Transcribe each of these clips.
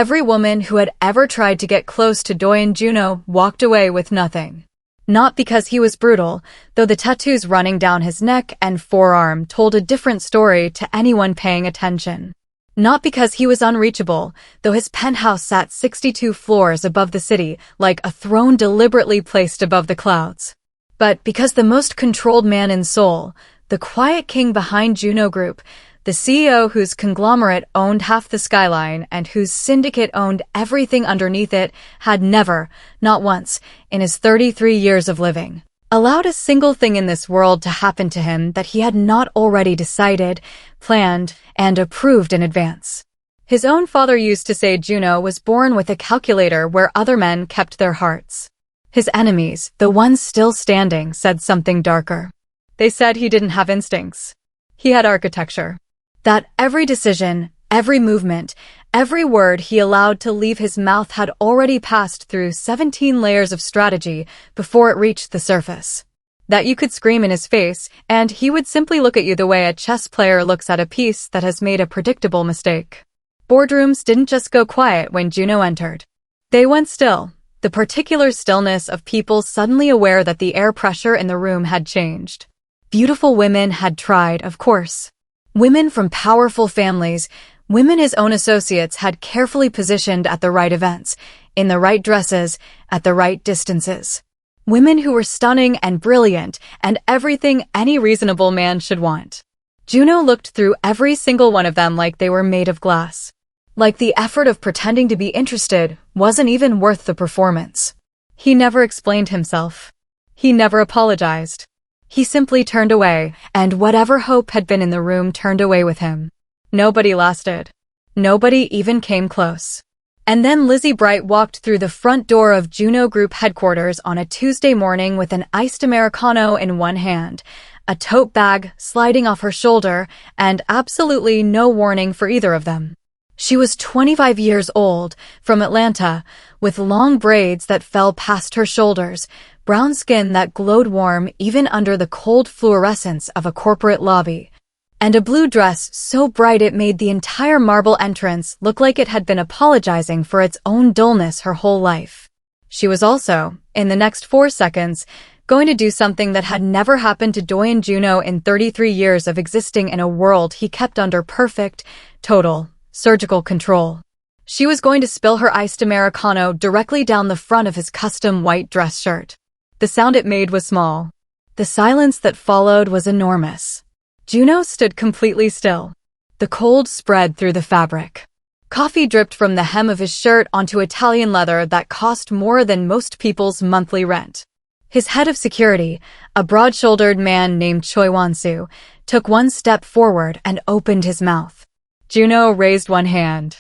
Every woman who had ever tried to get close to Doyoon Junho walked away with nothing. Not because he was brutal, though the tattoos running down his neck and forearm told a different story to anyone paying attention. Not because he was unreachable, though his penthouse sat 62 floors above the city, like a throne deliberately placed above the clouds. But because the most controlled man in Seoul, the quiet king behind Junho Group, the CEO whose conglomerate owned half the skyline and whose syndicate owned everything underneath it, had never, not once, in his 33 years of living, allowed a single thing in this world to happen to him that he had not already decided, planned, and approved in advance. His own father used to say Junho was born with a calculator where other men kept their hearts. His enemies, the ones still standing, said something darker. They said he didn't have instincts. He had architecture. That every decision, every movement, every word he allowed to leave his mouth had already passed through 17 layers of strategy before it reached the surface. That you could scream in his face, and he would simply look at you the way a chess player looks at a piece that has made a predictable mistake. Boardrooms didn't just go quiet when Junho entered. They went still, the particular stillness of people suddenly aware that the air pressure in the room had changed. Beautiful women had tried, of course. Women from powerful families, women his own associates had carefully positioned at the right events, in the right dresses, at the right distances. Women who were stunning and brilliant and everything any reasonable man should want. Junho looked through every single one of them like they were made of glass. Like the effort of pretending to be interested wasn't even worth the performance. He never explained himself. He never apologized. He simply turned away, and whatever hope had been in the room turned away with him. Nobody lasted. Nobody even came close. And then Lizzy Bright walked through the front door of Junho Group headquarters on a Tuesday morning with an iced americano in one hand, a tote bag sliding off her shoulder, and absolutely no warning for either of them. She was 25 years old, from Atlanta, with long braids that fell past her shoulders, brown skin that glowed warm even under the cold fluorescence of a corporate lobby, and a blue dress so bright it made the entire marble entrance look like it had been apologizing for its own dullness her whole life. She was also, in the next 4 seconds, going to do something that had never happened to Doyoon Junho in 33 years of existing in a world he kept under perfect, total, surgical control. She was going to spill her iced americano directly down the front of his custom white dress shirt. The sound it made was small. The silence that followed was enormous. Junho stood completely still. The cold spread through the fabric. Coffee dripped from the hem of his shirt onto Italian leather that cost more than most people's monthly rent. His head of security, a broad-shouldered man named Choi Won-soo, took one step forward and opened his mouth. Junho raised one hand.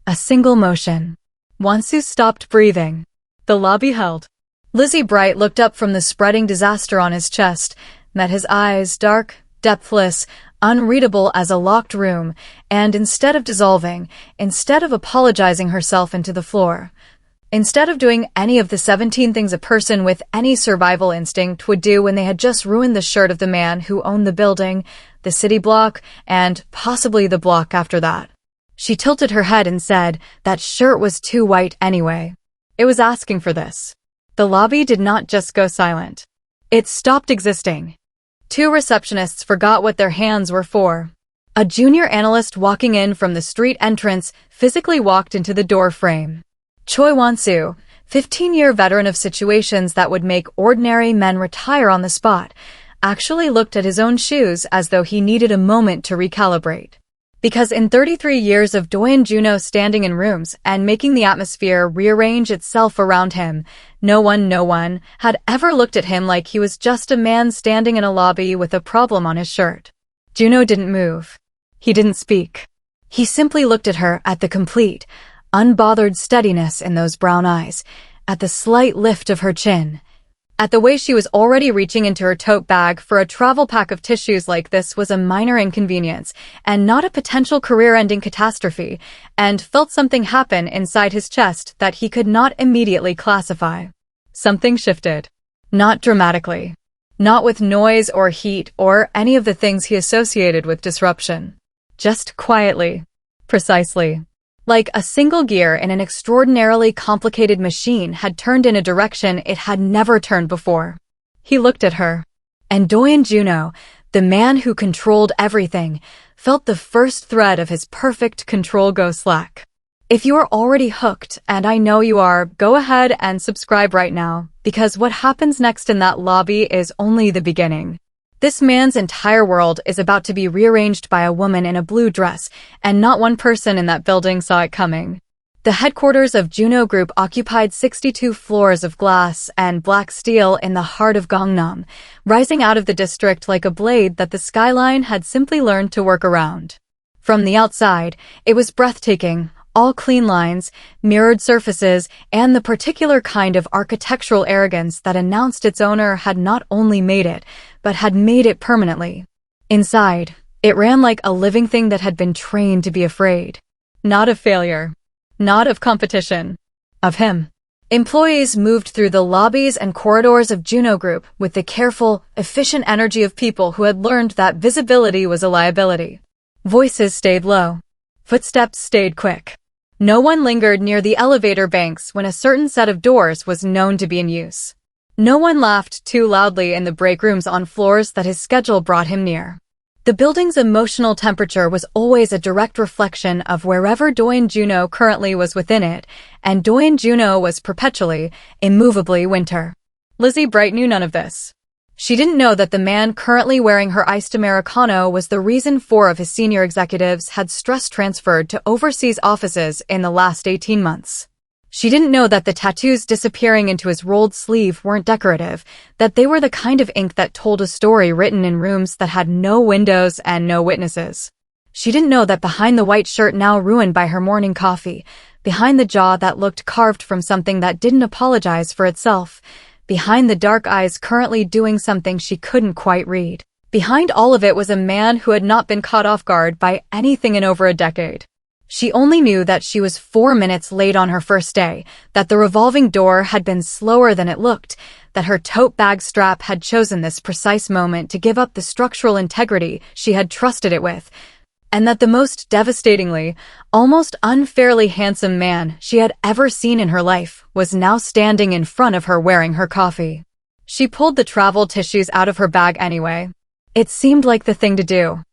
A single motion. Won-soo stopped breathing. The lobby held. Lizzy Bright looked up from the spreading disaster on his chest, met his eyes, dark, depthless, unreadable as a locked room, and instead of dissolving, instead of apologizing herself into the floor, instead of doing any of the 17 things a person with any survival instinct would do when they had just ruined the shirt of the man who owned the building, the city block, and possibly the block after that. She tilted her head and said that shirt was too white anyway. It was asking for this. The lobby did not just go silent. It stopped existing. 2 receptionists forgot what their hands were for. A junior analyst walking in from the street entrance physically walked into the door frame. Choi Won-soo, 15-year veteran of situations that would make ordinary men retire on the spot, actually looked at his own shoes as though he needed a moment to recalibrate. Because in 33 years of Doyoon Junho standing in rooms and making the atmosphere rearrange itself around him, no one had ever looked at him like he was just a man standing in a lobby with a problem on his shirt. Junho didn't move. He didn't speak. He simply looked at her, at the complete, unbothered steadiness in those brown eyes, at the slight lift of her chin, at the way she was already reaching into her tote bag for a travel pack of tissues like this was a minor inconvenience and not a potential career-ending catastrophe, and felt something happen inside his chest that he could not immediately classify. Something shifted. Not dramatically. Not with noise or heat or any of the things he associated with disruption. Just quietly. Precisely. Like a single gear in an extraordinarily complicated machine had turned in a direction it had never turned before. He looked at her. And Doyoon Junho, the man who controlled everything, felt the first thread of his perfect control go slack. If you are already hooked, and I know you are, go ahead and subscribe right now, because what happens next in that lobby is only the beginning. This man's entire world is about to be rearranged by a woman in a blue dress, and not one person in that building saw it coming. The headquarters of Junho Group occupied 62 floors of glass and black steel in the heart of Gangnam, rising out of the district like a blade that the skyline had simply learned to work around. From the outside, it was breathtaking, all clean lines, mirrored surfaces, and the particular kind of architectural arrogance that announced its owner had not only made it, but had made it permanently. Inside, it ran like a living thing that had been trained to be afraid. Not of failure. Not of competition. Of him. Employees moved through the lobbies and corridors of Junho Group with the careful, efficient energy of people who had learned that visibility was a liability. Voices stayed low. Footsteps stayed quick. No one lingered near the elevator banks when a certain set of doors was known to be in use. No one laughed too loudly in the break rooms on floors that his schedule brought him near. The building's emotional temperature was always a direct reflection of wherever Doyoon Junho currently was within it, and Doyoon Junho was perpetually, immovably winter. Lizzy Bright knew none of this. She didn't know that the man currently wearing her iced americano was the reason 4 of his senior executives had stress transferred to overseas offices in the last 18 months. She didn't know that the tattoos disappearing into his rolled sleeve weren't decorative, that they were the kind of ink that told a story written in rooms that had no windows and no witnesses. She didn't know that behind the white shirt now ruined by her morning coffee, behind the jaw that looked carved from something that didn't apologize for itself, behind the dark eyes currently doing something she couldn't quite read, behind all of it was a man who had not been caught off guard by anything in over a decade. She only knew that she was 4 minutes late on her first day, that the revolving door had been slower than it looked, that her tote bag strap had chosen this precise moment to give up the structural integrity she had trusted it with, and that the most devastatingly, almost unfairly handsome man she had ever seen in her life was now standing in front of her wearing her coffee. She pulled the travel tissues out of her bag anyway. It seemed like the thing to do.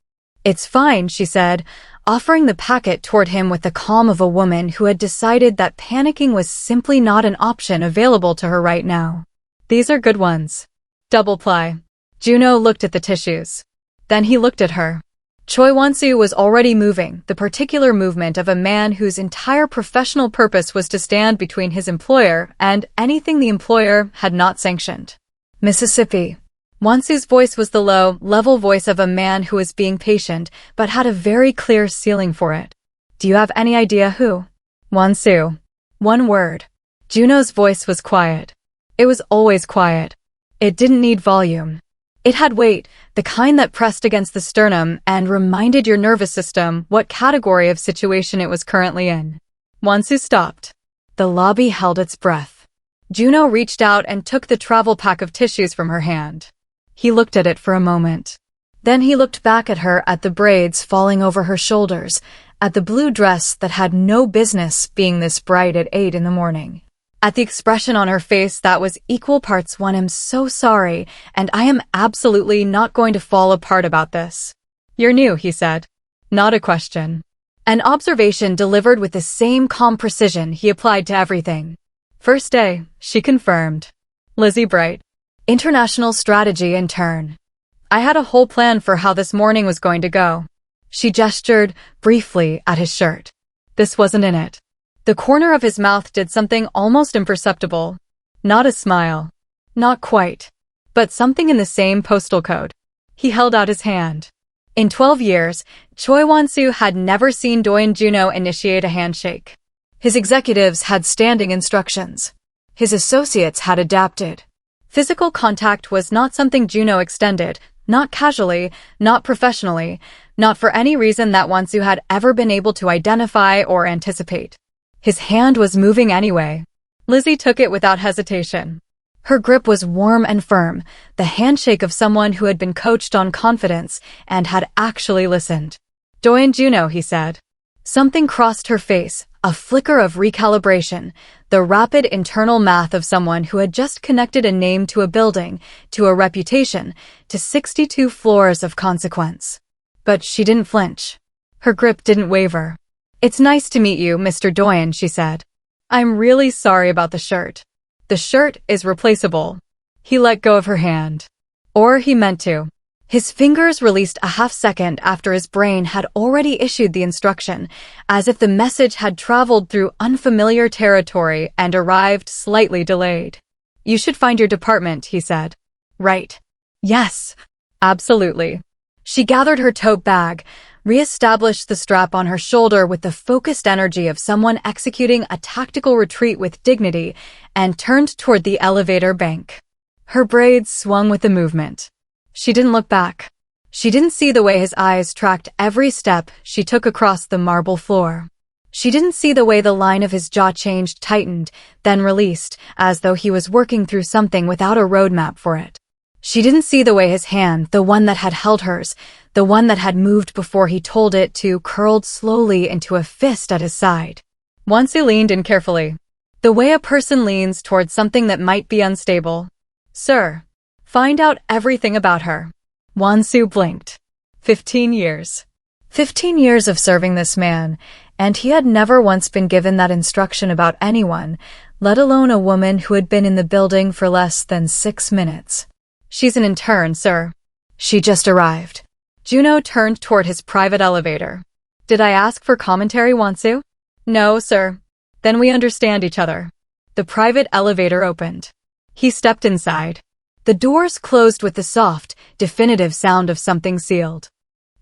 "It's fine," she said, offering the packet toward him with the calm of a woman who had decided that panicking was simply not an option available to her right now. "These are good ones. Double ply." Junho looked at the tissues. Then he looked at her. Choi Won-soo was already moving, the particular movement of a man whose entire professional purpose was to stand between his employer and anything the employer had not sanctioned. "Mississippi." Won-soo's voice was the low, level voice of a man who was being patient, but had a very clear ceiling for it. "Do you have any idea who?" "Won-soo." One word. Junho's voice was quiet. It was always quiet. It didn't need volume. It had weight, the kind that pressed against the sternum and reminded your nervous system what category of situation it was currently in. Won-soo stopped. The lobby held its breath. Junho reached out and took the travel pack of tissues from her hand. He looked at it for a moment. Then he looked back at her, at the braids falling over her shoulders, at the blue dress that had no business being this bright at 8 in the morning. At the expression on her face that was equal parts "One, I'm so sorry, and I am absolutely not going to fall apart about this." "You're new," he said. Not a question. An observation delivered with the same calm precision he applied to everything. "First day," she confirmed. "Lizzy Bright. International strategy intern. I had a whole plan for how this morning was going to go." She gestured, briefly, at his shirt. This wasn't in it. The corner of his mouth did something almost imperceptible. Not a smile. Not quite. But something in the same postal code. He held out his hand. In 12 years, Choi Won-soo had never seen Doyoon Junho initiate a handshake. His executives had standing instructions. His associates had adapted. Physical contact was not something Junho extended, not casually, not professionally, not for any reason that Won-soo had ever been able to identify or anticipate. His hand was moving anyway. Lizzy took it without hesitation. Her grip was warm and firm, the handshake of someone who had been coached on confidence and had actually listened. "Doyoon Junho," he said. Something crossed her face, a flicker of recalibration, the rapid internal math of someone who had just connected a name to a building, to a reputation, to 62 floors of consequence. But she didn't flinch. Her grip didn't waver. "It's nice to meet you, Mr. Doyoon," she said. "I'm really sorry about the shirt. The shirt is replaceable." He let go of her hand. Or he meant to. His fingers released a half-second after his brain had already issued the instruction, as if the message had traveled through unfamiliar territory and arrived slightly delayed. "You should find your department," he said. "Right. Yes. Absolutely." She gathered her tote bag, re-established the strap on her shoulder with the focused energy of someone executing a tactical retreat with dignity, and turned toward the elevator bank. Her braids swung with the movement. She didn't look back. She didn't see the way his eyes tracked every step she took across the marble floor. She didn't see the way the line of his jaw changed, tightened, then released, as though he was working through something without a roadmap for it. She didn't see the way his hand, the one that had held hers, the one that had moved before he told it to, curled slowly into a fist at his side. Wonsu leaned in carefully. The way a person leans towards something that might be unstable. "Sir, find out everything about her." Wonsu blinked. 15 years. 15 years of serving this man, and he had never once been given that instruction about anyone, let alone a woman who had been in the building for less than 6 minutes. "She's an intern, sir. She just arrived." Junho turned toward his private elevator. "Did I ask for commentary, Wonsu?" "No, sir." "Then we understand each other." The private elevator opened. He stepped inside. The doors closed with the soft, definitive sound of something sealed.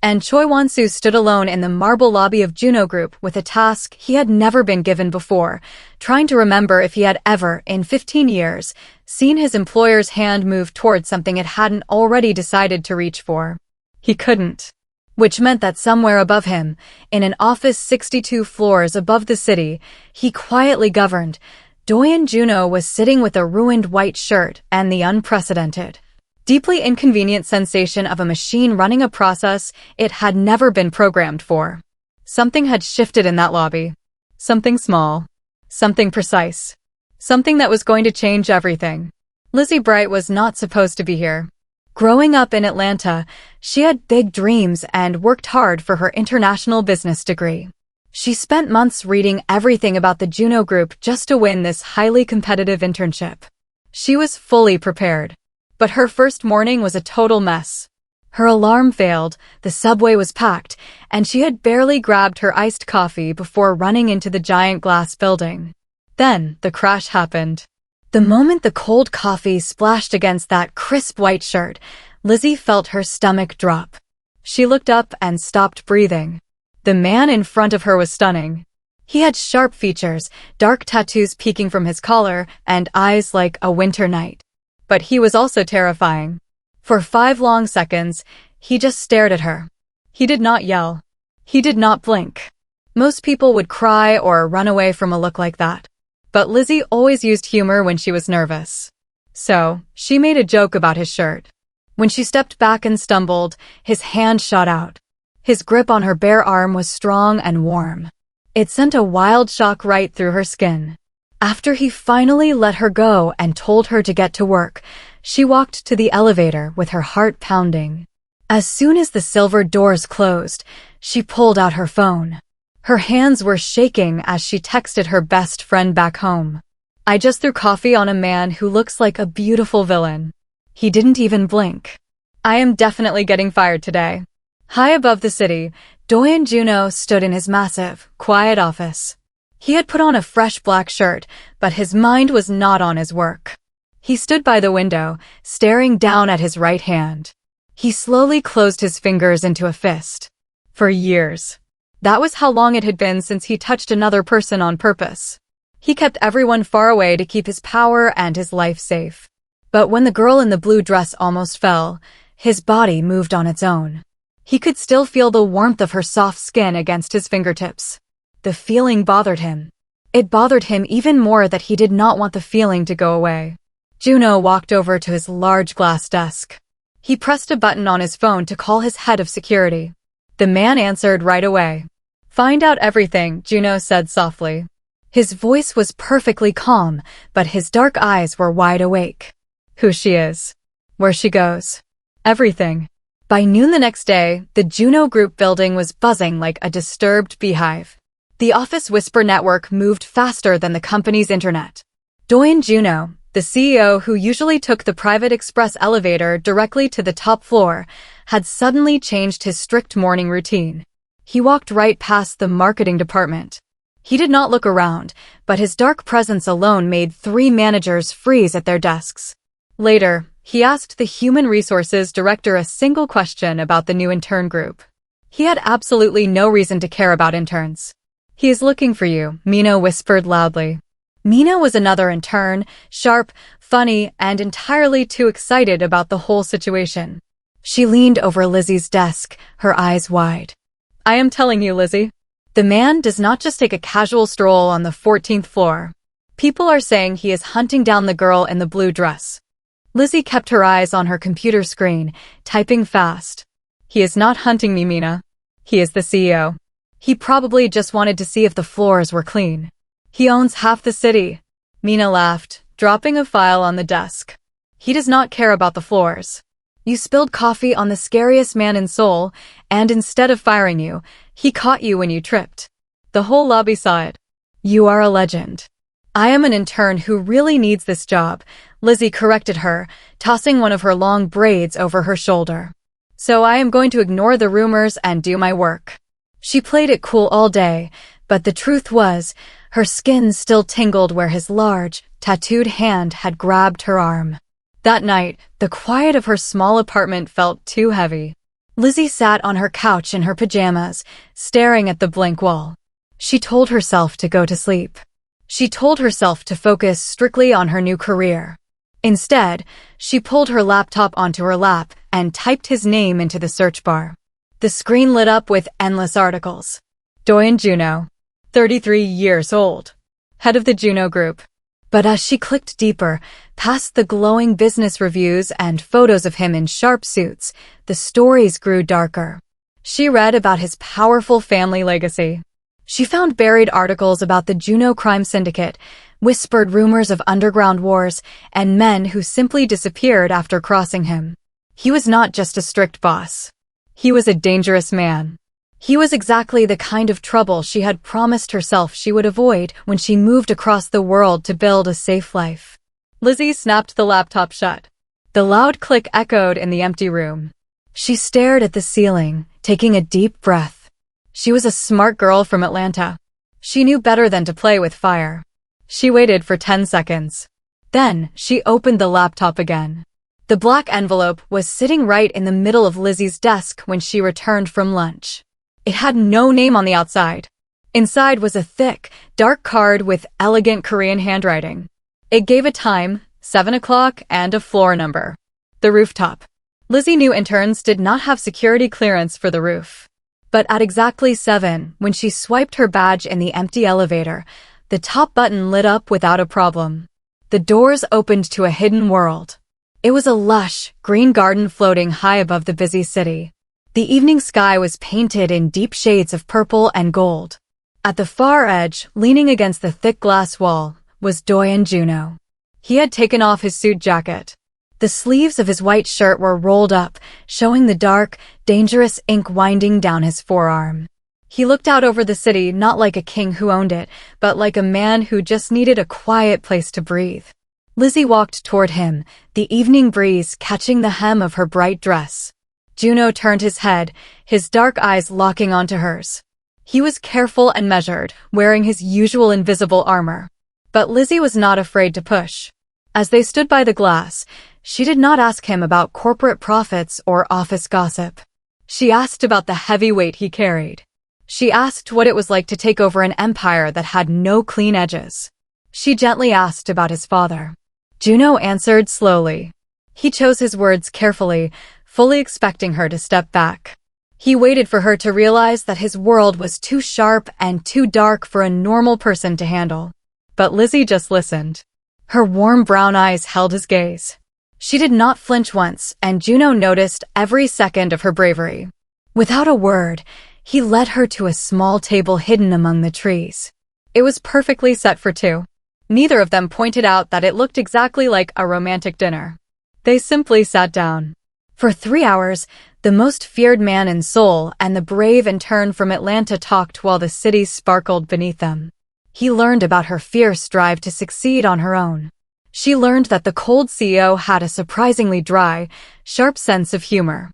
And Choi Wonsu stood alone in the marble lobby of Junho Group with a task he had never been given before, trying to remember if he had ever, in 15 years, seen his employer's hand move toward something it hadn't already decided to reach for. He couldn't. Which meant that somewhere above him, in an office 62 floors above the city, he quietly governed. Doyoon Junho was sitting with a ruined white shirt and the unprecedented, deeply inconvenient sensation of a machine running a process it had never been programmed for. Something had shifted in that lobby. Something small. Something precise. Something that was going to change everything. Lizzy Bright was not supposed to be here. Growing up in Atlanta, she had big dreams and worked hard for her international business degree. She spent months reading everything about the Junho Group just to win this highly competitive internship. She was fully prepared. But her first morning was a total mess. Her alarm failed, the subway was packed, and she had barely grabbed her iced coffee before running into the giant glass building. Then, the crash happened. The moment the cold coffee splashed against that crisp white shirt, Lizzy felt her stomach drop. She looked up and stopped breathing. The man in front of her was stunning. He had sharp features, dark tattoos peeking from his collar, and eyes like a winter night. But he was also terrifying. For 5 long seconds, he just stared at her. He did not yell. He did not blink. Most people would cry or run away from a look like that. But Lizzy always used humor when she was nervous. So, she made a joke about his shirt. When she stepped back and stumbled, his hand shot out. His grip on her bare arm was strong and warm. It sent a wild shock right through her skin. After he finally let her go and told her to get to work, she walked to the elevator with her heart pounding. As soon as the silver doors closed, she pulled out her phone. Her hands were shaking as she texted her best friend back home. "I just threw coffee on a man who looks like a beautiful villain. He didn't even blink. I am definitely getting fired today." High above the city, Doyoon Junho stood in his massive, quiet office. He had put on a fresh black shirt, but his mind was not on his work. He stood by the window, staring down at his right hand. He slowly closed his fingers into a fist. For years. That was how long it had been since he touched another person on purpose. He kept everyone far away to keep his power and his life safe. But when the girl in the blue dress almost fell, his body moved on its own. He could still feel the warmth of her soft skin against his fingertips. The feeling bothered him. It bothered him even more that he did not want the feeling to go away. Junho walked over to his large glass desk. He pressed a button on his phone to call his head of security. The man answered right away. Find out everything, Junho said softly. His voice was perfectly calm, but his dark eyes were wide awake. Who she is. Where she goes. Everything. By noon the next day, the Junho Group building was buzzing like a disturbed beehive. The office whisper network moved faster than the company's internet. Doyoon Junho, the CEO who usually took the private express elevator directly to the top floor, had suddenly changed his strict morning routine. He walked right past the marketing department. He did not look around, but his dark presence alone made 3 managers freeze at their desks. Later, he asked the human resources director a single question about the new intern group. He had absolutely no reason to care about interns. He is looking for you, Mina whispered loudly. Mina was another intern, sharp, funny, and entirely too excited about the whole situation. She leaned over Lizzy's desk, her eyes wide. I am telling you, Lizzy. The man does not just take a casual stroll on the 14th floor. People are saying he is hunting down the girl in the blue dress. Lizzy kept her eyes on her computer screen, typing fast. He is not hunting me, Mina. He is the CEO. He probably just wanted to see if the floors were clean. He owns half the city. Mina laughed, dropping a file on the desk. He does not care about the floors. You spilled coffee on the scariest man in Seoul, and instead of firing you, he caught you when you tripped. The whole lobby saw it. You are a legend. I am an intern who really needs this job, Lizzy corrected her, tossing one of her long braids over her shoulder. So I am going to ignore the rumors and do my work. She played it cool all day, but the truth was, her skin still tingled where his large, tattooed hand had grabbed her arm. That night, the quiet of her small apartment felt too heavy. Lizzy sat on her couch in her pajamas, staring at the blank wall. She told herself to go to sleep. She told herself to focus strictly on her new career. Instead, she pulled her laptop onto her lap and typed his name into the search bar. The screen lit up with endless articles. Doyoon Junho, 33 years old, head of the Junho Group. But as she clicked deeper, past the glowing business reviews and photos of him in sharp suits, the stories grew darker. She read about his powerful family legacy. She found buried articles about the Junho crime syndicate, whispered rumors of underground wars, and men who simply disappeared after crossing him. He was not just a strict boss. He was a dangerous man. He was exactly the kind of trouble she had promised herself she would avoid when she moved across the world to build a safe life. Lizzy snapped the laptop shut. The loud click echoed in the empty room. She stared at the ceiling, taking a deep breath. She was a smart girl from Atlanta. She knew better than to play with fire. She waited for 10 seconds. Then, she opened the laptop again. The black envelope was sitting right in the middle of Lizzy's desk when she returned from lunch. It had no name on the outside. Inside was a thick, dark card with elegant Korean handwriting. It gave a time, 7 o'clock, and a floor number. The rooftop. Lizzy knew interns did not have security clearance for the roof. But at exactly 7, when she swiped her badge in the empty elevator, the top button lit up without a problem. The doors opened to a hidden world. It was a lush, green garden floating high above the busy city. The evening sky was painted in deep shades of purple and gold. At the far edge, leaning against the thick glass wall, was Doyoon Junho. He had taken off his suit jacket. The sleeves of his white shirt were rolled up, showing the dark, dangerous ink winding down his forearm. He looked out over the city not like a king who owned it, but like a man who just needed a quiet place to breathe. Lizzy walked toward him, the evening breeze catching the hem of her bright dress. Junho turned his head, his dark eyes locking onto hers. He was careful and measured, wearing his usual invisible armor. But Lizzy was not afraid to push. As they stood by the glass, she did not ask him about corporate profits or office gossip. She asked about the heavy weight he carried. She asked what it was like to take over an empire that had no clean edges. She gently asked about his father. Junho answered slowly. He chose his words carefully, fully expecting her to step back. He waited for her to realize that his world was too sharp and too dark for a normal person to handle. But Lizzy just listened. Her warm brown eyes held his gaze. She did not flinch once, and Junho noticed every second of her bravery. Without a word, He led her to a small table hidden among the trees. It was perfectly set for two. Neither of them pointed out that it looked exactly like a romantic dinner. They simply sat down. For 3 hours, the most feared man in Seoul and the brave intern from Atlanta talked while the city sparkled beneath them. He learned about her fierce drive to succeed on her own. She learned that the cold CEO had a surprisingly dry, sharp sense of humor.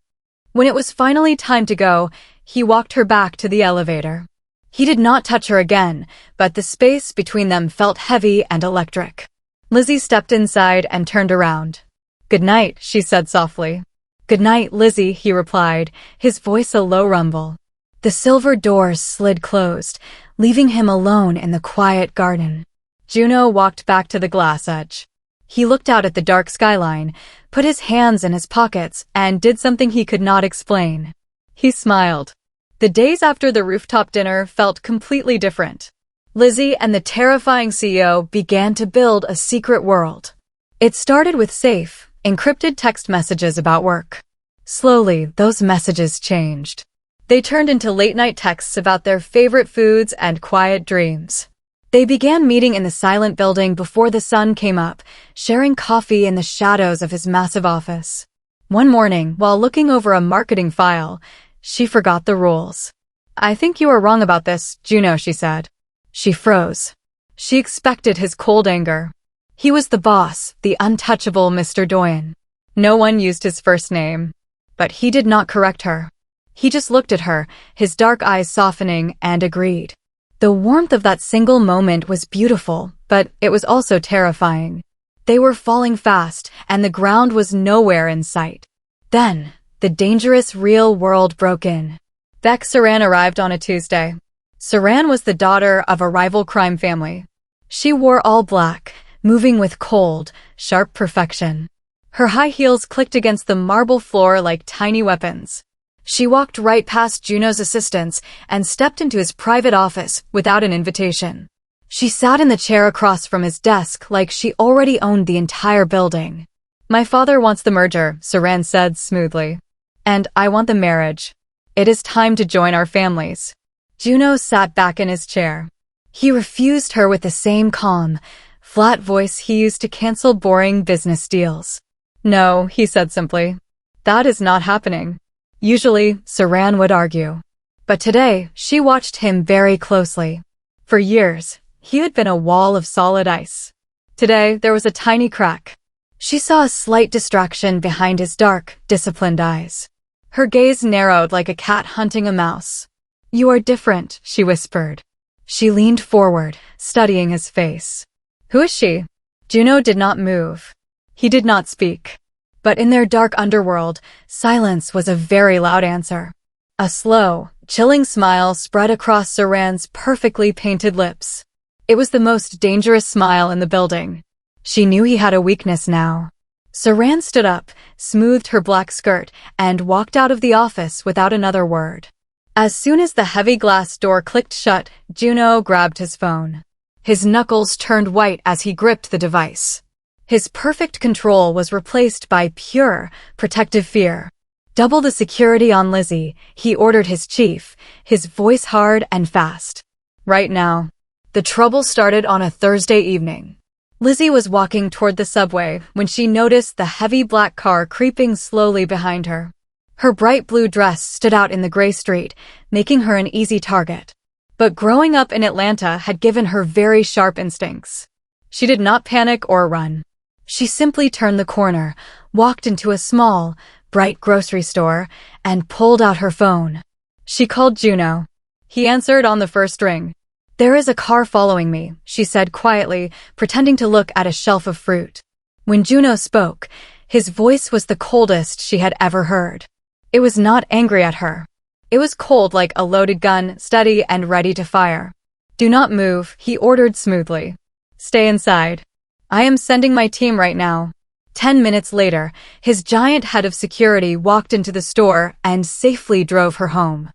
When it was finally time to go, he walked her back to the elevator. He did not touch her again, but the space between them felt heavy and electric. Lizzy stepped inside and turned around. "Good night," she said softly. "Good night, Lizzy," he replied, his voice a low rumble. The silver doors slid closed, leaving him alone in the quiet garden. Junho walked back to the glass edge. He looked out at the dark skyline, put his hands in his pockets, and did something he could not explain. He smiled. The days after the rooftop dinner felt completely different. Lizzy and the terrifying CEO began to build a secret world. It started with safe, encrypted text messages about work. Slowly, those messages changed. They turned into late-night texts about their favorite foods and quiet dreams. They began meeting in the silent building before the sun came up, sharing coffee in the shadows of his massive office. One morning, while looking over a marketing file, she forgot the rules. "I think you are wrong about this, Junho," she said. She froze. She expected his cold anger. He was the boss, the untouchable Mr. Doyoon. No one used his first name. But he did not correct her. He just looked at her, his dark eyes softening, and agreed. The warmth of that single moment was beautiful, but it was also terrifying. They were falling fast, and the ground was nowhere in sight. Then, the dangerous real world broke in. Baek Saran arrived on a Tuesday. Saran was the daughter of a rival crime family. She wore all black, moving with cold, sharp perfection. Her high heels clicked against the marble floor like tiny weapons. She walked right past Junho's assistants and stepped into his private office without an invitation. She sat in the chair across from his desk like she already owned the entire building. "My father wants the merger," Saran said smoothly. "And I want the marriage. It is time to join our families." Junho sat back in his chair. He refused her with the same calm, flat voice he used to cancel boring business deals. "No," he said simply. "That is not happening." Usually, Saran would argue. But today, she watched him very closely. For years, he had been a wall of solid ice. Today, there was a tiny crack. She saw a slight distraction behind his dark, disciplined eyes. Her gaze narrowed like a cat hunting a mouse. "You are different," she whispered. She leaned forward, studying his face. "Who is she?" Junho did not move. He did not speak. But in their dark underworld, silence was a very loud answer. A slow, chilling smile spread across Saran's perfectly painted lips. It was the most dangerous smile in the building. She knew he had a weakness now. Saran stood up, smoothed her black skirt, and walked out of the office without another word. As soon as the heavy glass door clicked shut, Junho grabbed his phone. His knuckles turned white as he gripped the device. His perfect control was replaced by pure, protective fear. "Double the security on Lizzy," he ordered his chief, his voice hard and fast. Right now. The trouble started on a Thursday evening. Lizzy was walking toward the subway when she noticed the heavy black car creeping slowly behind her. Her bright blue dress stood out in the gray street, making her an easy target. But growing up in Atlanta had given her very sharp instincts. She did not panic or run. She simply turned the corner, walked into a small, bright grocery store, and pulled out her phone. She called Junho. He answered on the first ring. "There is a car following me," she said quietly, pretending to look at a shelf of fruit. When Junho spoke, his voice was the coldest she had ever heard. It was not angry at her. It was cold like a loaded gun, steady and ready to fire. "Do not move," he ordered smoothly. "Stay inside. I am sending my team right now." 10 minutes later, his giant head of security walked into the store and safely drove her home.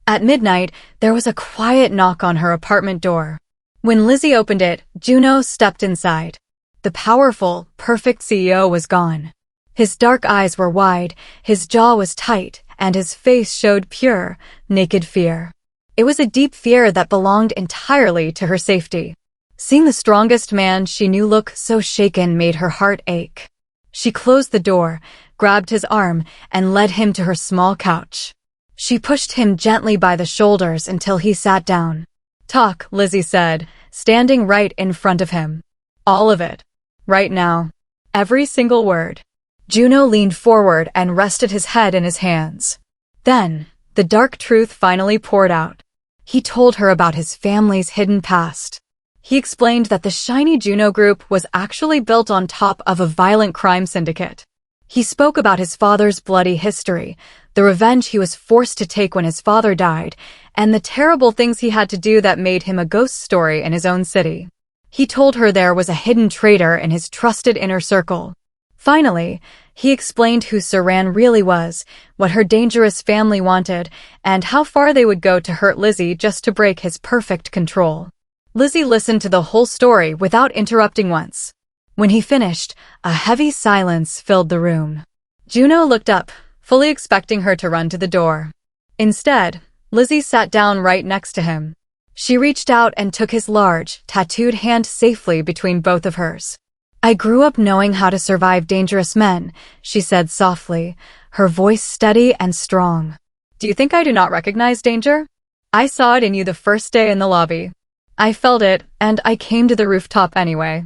At midnight, there was a quiet knock on her apartment door. When Lizzy opened it, Junho stepped inside. The powerful, perfect CEO was gone. His dark eyes were wide, his jaw was tight, and his face showed pure, naked fear. It was a deep fear that belonged entirely to her safety. Seeing the strongest man she knew look so shaken made her heart ache. She closed the door, grabbed his arm, and led him to her small couch. She pushed him gently by the shoulders until he sat down. "Talk," Lizzy said, standing right in front of him. "All of it. Right now. Every single word." Junho leaned forward and rested his head in his hands. Then, the dark truth finally poured out. He told her about his family's hidden past. He explained that the shiny Junho group was actually built on top of a violent crime syndicate. He spoke about his father's bloody history, the revenge he was forced to take when his father died, and the terrible things he had to do that made him a ghost story in his own city. He told her there was a hidden traitor in his trusted inner circle. Finally, he explained who Saran really was, what her dangerous family wanted, and how far they would go to hurt Lizzy just to break his perfect control. Lizzy listened to the whole story without interrupting once. When he finished, a heavy silence filled the room. Junho looked up, fully expecting her to run to the door. Instead, Lizzy sat down right next to him. She reached out and took his large, tattooed hand safely between both of hers. "I grew up knowing how to survive dangerous men," she said softly, her voice steady and strong. "Do you think I do not recognize danger? I saw it in you the first day in the lobby. I felt it, and I came to the rooftop anyway.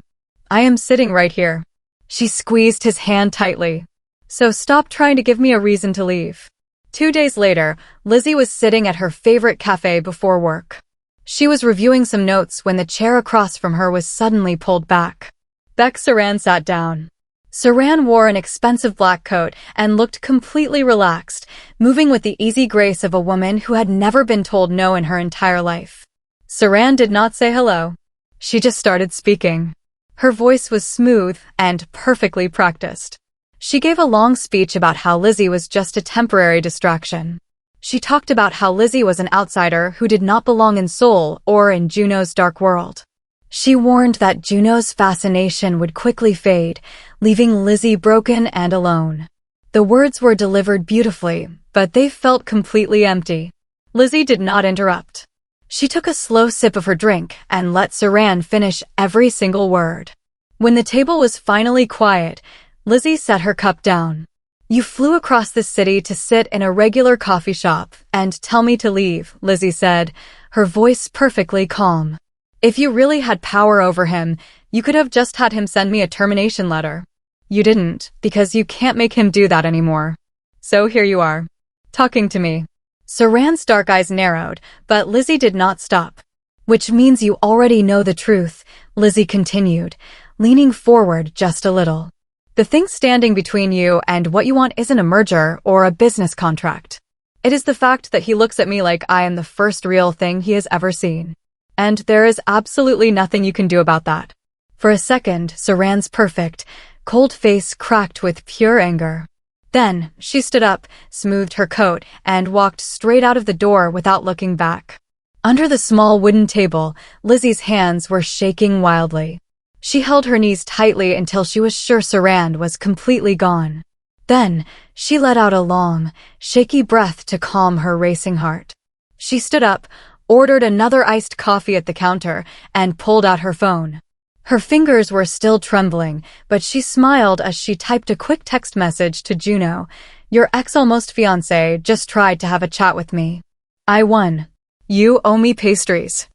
I am sitting right here." She squeezed his hand tightly. "So stop trying to give me a reason to leave." 2 days later, Lizzy was sitting at her favorite cafe before work. She was reviewing some notes when the chair across from her was suddenly pulled back. Saran sat down. Saran wore an expensive black coat and looked completely relaxed, moving with the easy grace of a woman who had never been told no in her entire life. Saran did not say hello. She just started speaking. Her voice was smooth and perfectly practiced. She gave a long speech about how Lizzy was just a temporary distraction. She talked about how Lizzy was an outsider who did not belong in Seoul or in Junho's dark world. She warned that Junho's fascination would quickly fade, leaving Lizzy broken and alone. The words were delivered beautifully, but they felt completely empty. Lizzy did not interrupt. She took a slow sip of her drink and let Saran finish every single word. When the table was finally quiet, Lizzy set her cup down. "You flew across the city to sit in a regular coffee shop and tell me to leave," Lizzy said, her voice perfectly calm. "If you really had power over him, you could have just had him send me a termination letter. You didn't, because you can't make him do that anymore. So here you are, talking to me." Saran's dark eyes narrowed, but Lizzy did not stop. "Which means you already know the truth," Lizzy continued, leaning forward just a little. "The thing standing between you and what you want isn't a merger or a business contract. It is the fact that he looks at me like I am the first real thing he has ever seen. And there is absolutely nothing you can do about that." For a second, Saran's perfect, cold face cracked with pure anger. Then, she stood up, smoothed her coat, and walked straight out of the door without looking back. Under the small wooden table, Lizzy's hands were shaking wildly. She held her knees tightly until she was sure Saran was completely gone. Then, she let out a long, shaky breath to calm her racing heart. She stood up, ordered another iced coffee at the counter, and pulled out her phone. Her fingers were still trembling, but she smiled as she typed a quick text message to Junho. "Your ex-almost fiancé just tried to have a chat with me. I won. You owe me pastries."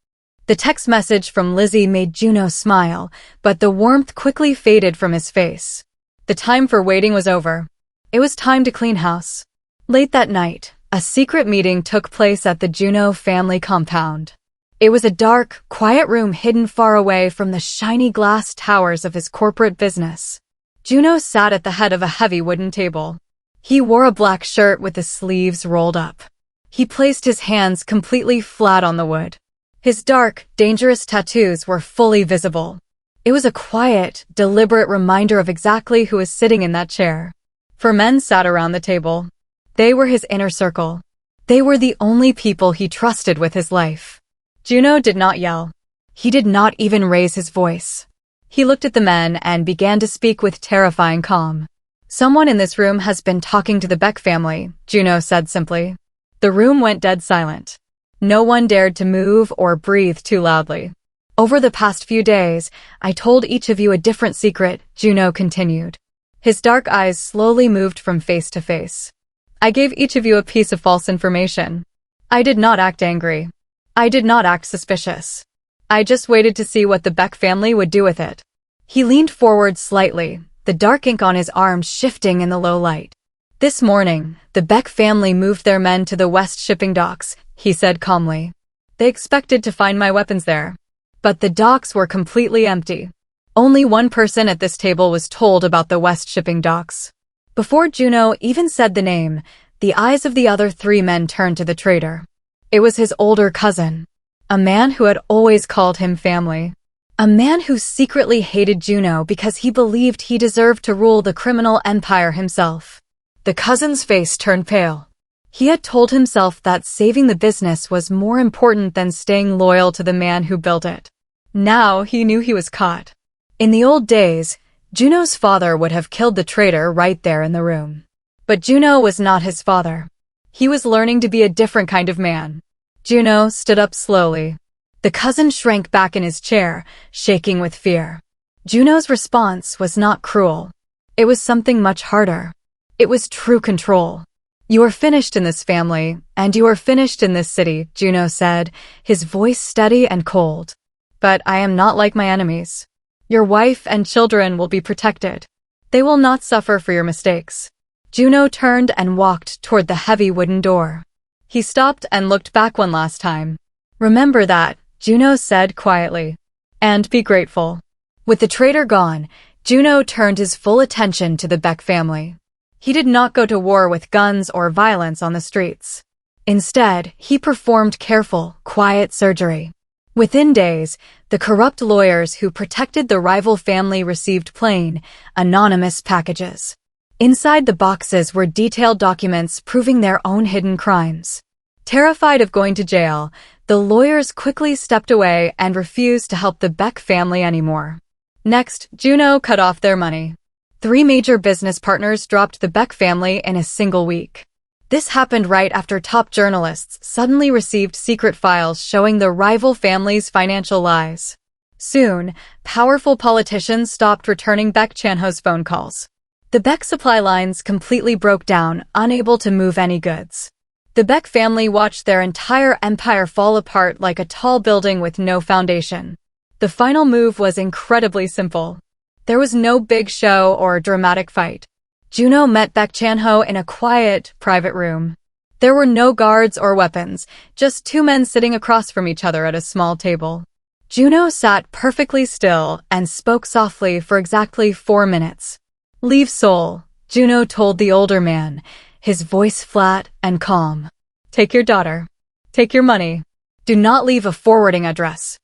The text message from Lizzy made Junho smile, but the warmth quickly faded from his face. The time for waiting was over. It was time to clean house. Late that night, a secret meeting took place at the Junho family compound. It was a dark, quiet room hidden far away from the shiny glass towers of his corporate business. Junho sat at the head of a heavy wooden table. He wore a black shirt with the sleeves rolled up. He placed his hands completely flat on the wood. His dark, dangerous tattoos were fully visible. It was a quiet, deliberate reminder of exactly who was sitting in that chair. 4 men sat around the table. They were his inner circle. They were the only people he trusted with his life. Junho did not yell. He did not even raise his voice. He looked at the men and began to speak with terrifying calm. Someone in this room has been talking to the Beck family, Junho said simply. The room went dead silent. No one dared to move or breathe too loudly. Over the past few days, I told each of you a different secret, Junho continued. His dark eyes slowly moved from face to face. I gave each of you a piece of false information. I did not act angry. I did not act suspicious. I just waited to see what the Beck family would do with it. He leaned forward slightly, the dark ink on his arm shifting in the low light. This morning, the Beck family moved their men to the West shipping docks, he said calmly. They expected to find my weapons there. But the docks were completely empty. Only one person at this table was told about the West shipping docks. Before Junho even said the name, the eyes of the other three men turned to the traitor. It was his older cousin, a man who had always called him family. A man who secretly hated Junho because he believed he deserved to rule the criminal empire himself. The cousin's face turned pale. He had told himself that saving the business was more important than staying loyal to the man who built it. Now he knew he was caught. In the old days, Junho's father would have killed the traitor right there in the room. But Junho was not his father. He was learning to be a different kind of man. Junho stood up slowly. The cousin shrank back in his chair, shaking with fear. Junho's response was not cruel. It was something much harder. It was true control. You are finished in this family, and you are finished in this city, Junho said, his voice steady and cold. But I am not like my enemies. Your wife and children will be protected. They will not suffer for your mistakes. Junho turned and walked toward the heavy wooden door. He stopped and looked back one last time. Remember that, Junho said quietly. And be grateful. With the traitor gone, Junho turned his full attention to the Beck family. He did not go to war with guns or violence on the streets. Instead, he performed careful, quiet surgery. Within days, the corrupt lawyers who protected the rival family received plain, anonymous packages. Inside the boxes were detailed documents proving their own hidden crimes. Terrified of going to jail, the lawyers quickly stepped away and refused to help the Beck family anymore. Next, Junho cut off their money. 3 major business partners dropped the Beck family in a single week. This happened right after top journalists suddenly received secret files showing the rival family's financial lies. Soon, powerful politicians stopped returning Beck Junho's phone calls. The Beck supply lines completely broke down, unable to move any goods. The Beck family watched their entire empire fall apart like a tall building with no foundation. The final move was incredibly simple. There was no big show or dramatic fight. Junho met Beck Junho in a quiet, private room. There were no guards or weapons, just 2 men sitting across from each other at a small table. Junho sat perfectly still and spoke softly for exactly 4 minutes. Leave Seoul, Junho told the older man, his voice flat and calm. Take your daughter. Take your money. Do not leave a forwarding address.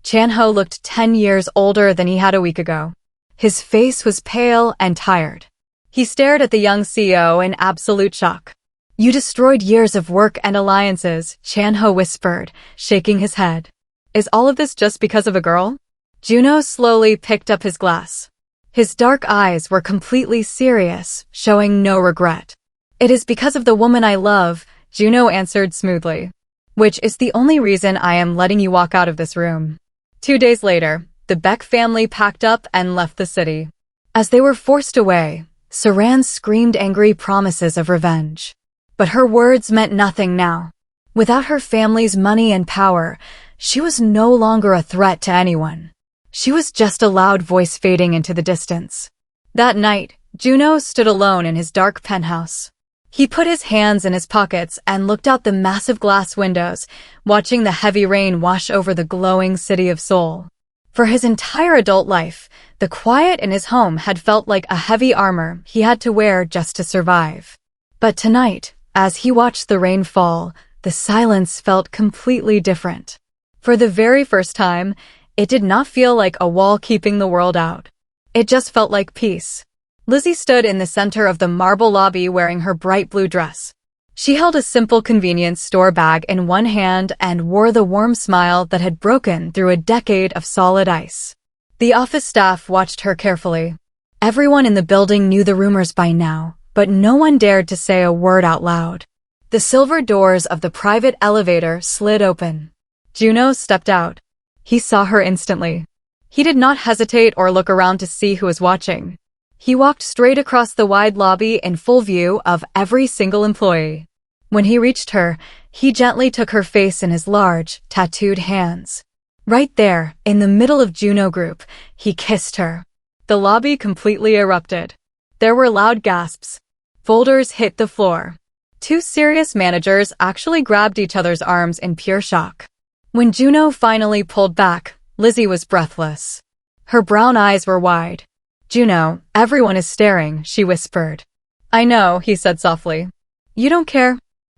Junho looked 10 years older than he had a week ago. His face was pale and tired. He stared at the young CEO in absolute shock. You destroyed years of work and alliances, Junho whispered, shaking his head. Is all of this just because of a girl? Junho slowly picked up his glass. His dark eyes were completely serious, showing no regret. It is because of the woman I love, Junho answered smoothly. Which is the only reason I am letting you walk out of this room. 2 days later, the Beck family packed up and left the city. As they were forced away, Saran screamed angry promises of revenge. But her words meant nothing now. Without her family's money and power, she was no longer a threat to anyone. She was just a loud voice fading into the distance. That night, Junho stood alone in his dark penthouse. He put his hands in his pockets and looked out the massive glass windows, watching the heavy rain wash over the glowing city of Seoul. For his entire adult life, the quiet in his home had felt like a heavy armor he had to wear just to survive. But tonight, as he watched the rain fall, the silence felt completely different. For the very first time, it did not feel like a wall keeping the world out. It just felt like peace. Lizzy stood in the center of the marble lobby wearing her bright blue dress. She held a simple convenience store bag in one hand and wore the warm smile that had broken through a decade of solid ice. The office staff watched her carefully. Everyone in the building knew the rumors by now, but no one dared to say a word out loud. The silver doors of the private elevator slid open. Junho stepped out. He saw her instantly. He did not hesitate or look around to see who was watching. He walked straight across the wide lobby in full view of every single employee. When he reached her, he gently took her face in his large, tattooed hands. Right there, in the middle of Junho group, he kissed her. The lobby completely erupted. There were loud gasps. Folders hit the floor. Two serious managers actually grabbed each other's arms in pure shock. When Junho finally pulled back, Lizzy was breathless. Her brown eyes were wide. "Junho, everyone is staring," she whispered. "I know," he said softly. "You don't care?"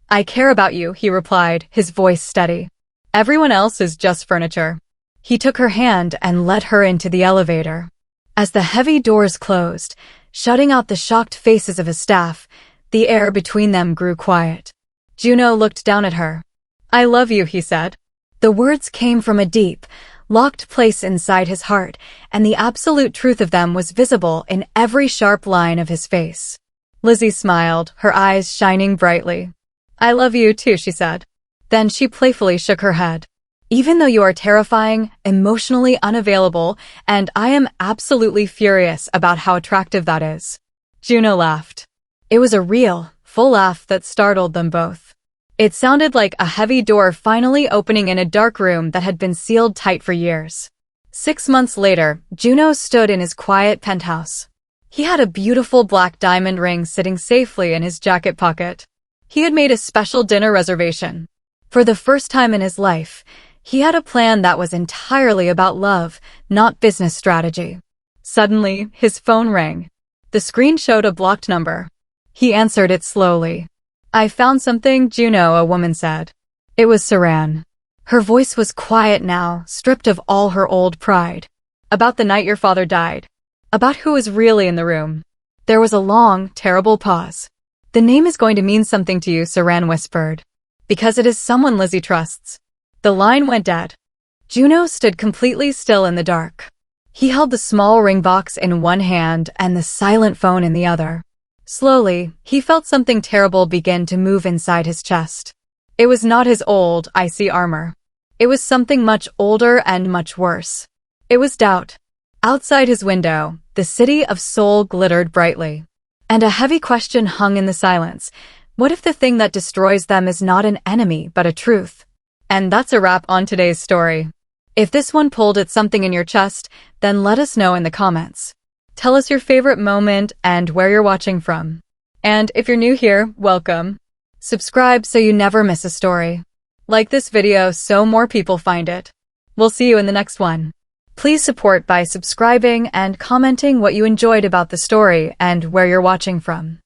"I care about you," he replied, his voice steady. "Everyone else is just furniture." He took her hand and led her into the elevator. As the heavy doors closed, shutting out the shocked faces of his staff, the air between them grew quiet. Junho looked down at her. "I love you," he said. The words came from a deep, locked place inside his heart, and the absolute truth of them was visible in every sharp line of his face. Lizzy smiled, her eyes shining brightly. "I love you too," she said. Then she playfully shook her head. "Even though you are terrifying, emotionally unavailable, and I am absolutely furious about how attractive that is." Junho laughed. It was a real, full laugh that startled them both. It sounded like a heavy door finally opening in a dark room that had been sealed tight for years. 6 months later, Junho stood in his quiet penthouse. He had a beautiful black diamond ring sitting safely in his jacket pocket. He had made a special dinner reservation. For the first time in his life, he had a plan that was entirely about love, not business strategy. Suddenly, his phone rang. The screen showed a blocked number. He answered it slowly. "I found something, Junho," a woman said. It was Saran. Her voice was quiet now, stripped of all her old pride. "About the night your father died. About who was really in the room." There was a long, terrible pause. "The name is going to mean something to you," Saran whispered. "Because it is someone Lizzy trusts." The line went dead. Junho stood completely still in the dark. He held the small ring box in one hand and the silent phone in the other. Slowly, he felt something terrible begin to move inside his chest. It was not his old, icy armor. It was something much older and much worse. It was doubt. Outside his window, the city of Seoul glittered brightly. And a heavy question hung in the silence. What if the thing that destroys them is not an enemy but a truth? And that's a wrap on today's story. If this one pulled at something in your chest, then let us know in the comments. Tell us your favorite moment and where you're watching from. And if you're new here, welcome. Subscribe so you never miss a story. Like this video so more people find it. We'll see you in the next one. Please support by subscribing and commenting what you enjoyed about the story and where you're watching from.